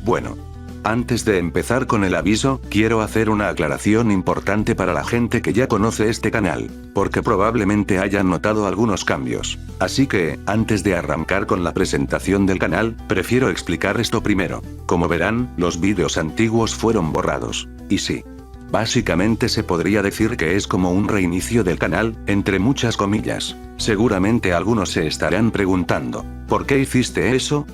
Bueno. Antes de empezar con el aviso, quiero hacer una aclaración importante para la gente que ya conoce este canal, porque probablemente hayan notado algunos cambios. Así que, antes de arrancar con la presentación del canal, prefiero explicar esto primero. Como verán, los vídeos antiguos fueron borrados. Y sí. Básicamente se podría decir que es como un reinicio del canal, entre muchas comillas. Seguramente algunos se estarán preguntando, ¿por qué hiciste eso?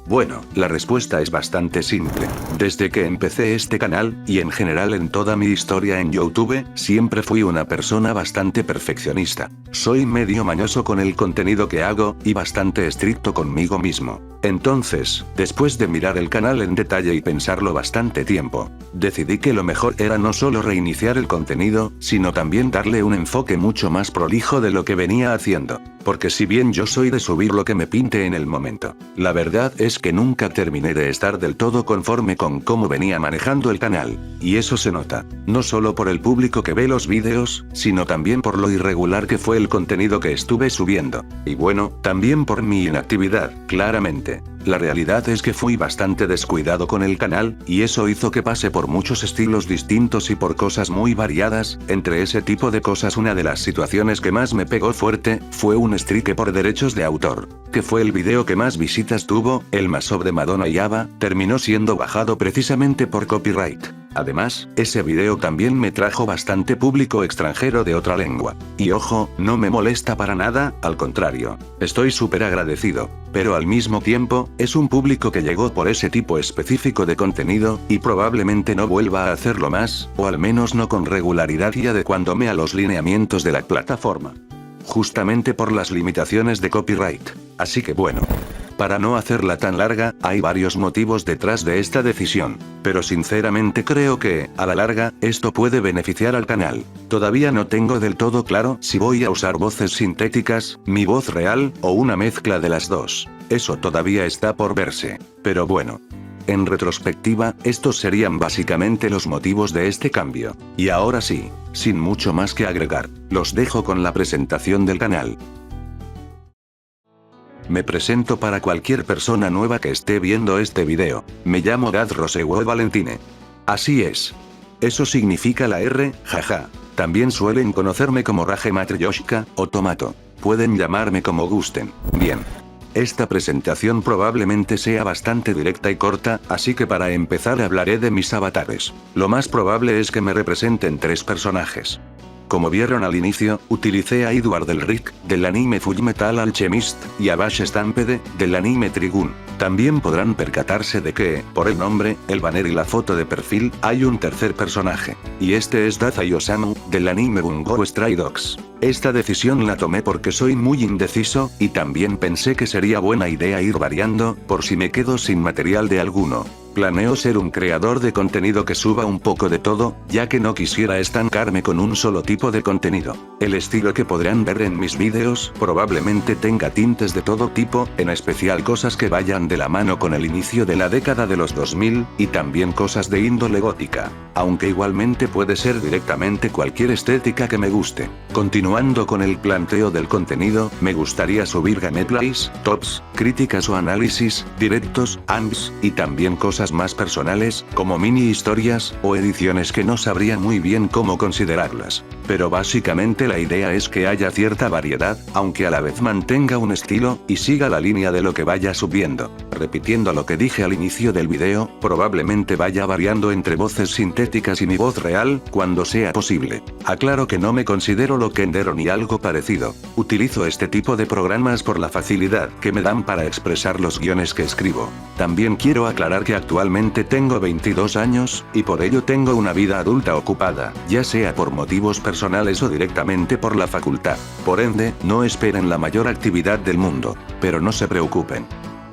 Bueno, la respuesta es bastante simple. Desde que empecé este canal, y en general en toda mi historia en YouTube, siempre fui una persona bastante perfeccionista. Soy medio mañoso con el contenido que hago, y bastante estricto conmigo mismo. Entonces, después de mirar el canal en detalle y pensarlo bastante tiempo, decidí que lo mejor era no solo reiniciar el contenido, sino también darle un enfoque mucho más prolijo de lo que venía haciendo. Porque si bien yo soy de subir lo que me pinte en el momento, la verdad es que nunca terminé de estar del todo conforme con cómo venía manejando el canal. Y eso se nota, no solo por el público que ve los vídeos, sino también por lo irregular que fue el contenido que estuve subiendo. Y bueno, también por mi inactividad, claramente. La realidad es que fui bastante descuidado con el canal, y eso hizo que pase por muchos estilos distintos y por cosas muy variadas. Entre ese tipo de cosas, una de las situaciones que más me pegó fuerte, fue un strike por derechos de autor, que fue el video que más visitas tuvo, el mashup de Madonna y ABBA, terminó siendo bajado precisamente por copyright. Además, ese video también me trajo bastante público extranjero de otra lengua. Y ojo, no me molesta para nada, al contrario. Estoy súper agradecido. Pero al mismo tiempo, es un público que llegó por ese tipo específico de contenido, y probablemente no vuelva a hacerlo más, o al menos no con regularidad y adecuándome a los lineamientos de la plataforma. Justamente por las limitaciones de copyright. Así que bueno. Para no hacerla tan larga, hay varios motivos detrás de esta decisión, pero sinceramente creo que, a la larga, esto puede beneficiar al canal. Todavía no tengo del todo claro si voy a usar voces sintéticas, mi voz real, o una mezcla de las dos. Eso todavía está por verse. Pero bueno. En retrospectiva, estos serían básicamente los motivos de este cambio. Y ahora sí, sin mucho más que agregar, los dejo con la presentación del canal. Me presento para cualquier persona nueva que esté viendo este video. Me llamo Gad Rosewo Valentine. Así es. Eso significa la R, jaja. También suelen conocerme como Rage Matryoshka, o Tomato. Pueden llamarme como gusten. Bien. Esta presentación probablemente sea bastante directa y corta, así que para empezar hablaré de mis avatares. Lo más probable es que me representen 3 personajes. Como vieron al inicio, utilicé a Edward Elric, del anime Fullmetal Alchemist, y a Vash Stampede, del anime Trigun. También podrán percatarse de que, por el nombre, el banner y la foto de perfil, hay un tercer personaje. Y este es Dazai Osamu, del anime Bungo Stray Dogs. Esta decisión la tomé porque soy muy indeciso, y también pensé que sería buena idea ir variando, por si me quedo sin material de alguno. Planeo ser un creador de contenido que suba un poco de todo, ya que no quisiera estancarme con un solo tipo de contenido. El estilo que podrán ver en mis vídeos probablemente tenga tintes de todo tipo, en especial cosas que vayan de la mano con el inicio de la década de los 2000, y también cosas de índole gótica. Aunque igualmente puede ser directamente cualquier estética que me guste. Continuando con el planteo del contenido, me gustaría subir gameplays, tops, críticas o análisis, directos, AMPs, y también cosas más personales, como mini historias, o ediciones que no sabría muy bien cómo considerarlas. Pero básicamente la idea es que haya cierta variedad, aunque a la vez mantenga un estilo, y siga la línea de lo que vaya subiendo. Repitiendo lo que dije al inicio del video, probablemente vaya variando entre voces sintéticas y mi voz real, cuando sea posible. Aclaro que no me considero loquendero ni algo parecido. Utilizo este tipo de programas por la facilidad que me dan para expresar los guiones que escribo. También quiero aclarar que actualmente tengo 22 años, y por ello tengo una vida adulta ocupada, ya sea por motivos personales o directamente por la facultad. Por ende, no esperen la mayor actividad del mundo. Pero no se preocupen.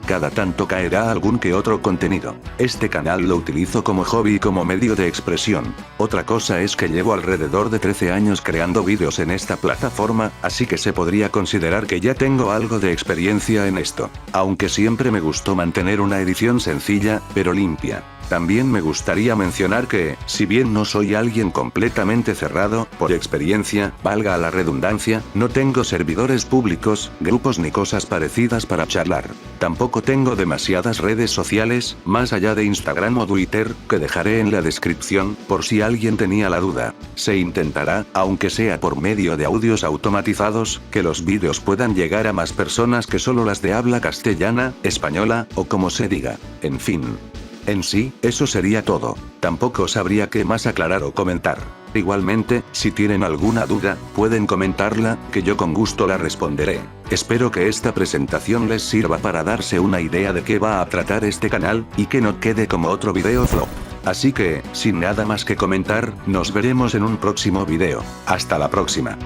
Cada tanto caerá algún que otro contenido. Este canal lo utilizo como hobby y como medio de expresión. Otra cosa es que llevo alrededor de 13 años creando vídeos en esta plataforma, así que se podría considerar que ya tengo algo de experiencia en esto. Aunque siempre me gustó mantener una edición sencilla, pero limpia. También me gustaría mencionar que, si bien no soy alguien completamente cerrado, por experiencia, valga la redundancia, no tengo servidores públicos, grupos ni cosas parecidas para charlar. Tampoco tengo demasiadas redes sociales, más allá de Instagram o Twitter, que dejaré en la descripción, por si alguien tenía la duda. Se intentará, aunque sea por medio de audios automatizados, que los vídeos puedan llegar a más personas que solo las de habla castellana, española, o como se diga. En fin. En sí, eso sería todo. Tampoco sabría qué más aclarar o comentar. Igualmente, si tienen alguna duda, pueden comentarla, que yo con gusto la responderé. Espero que esta presentación les sirva para darse una idea de qué va a tratar este canal, y que no quede como otro video flop. Así que, sin nada más que comentar, nos veremos en un próximo video. Hasta la próxima.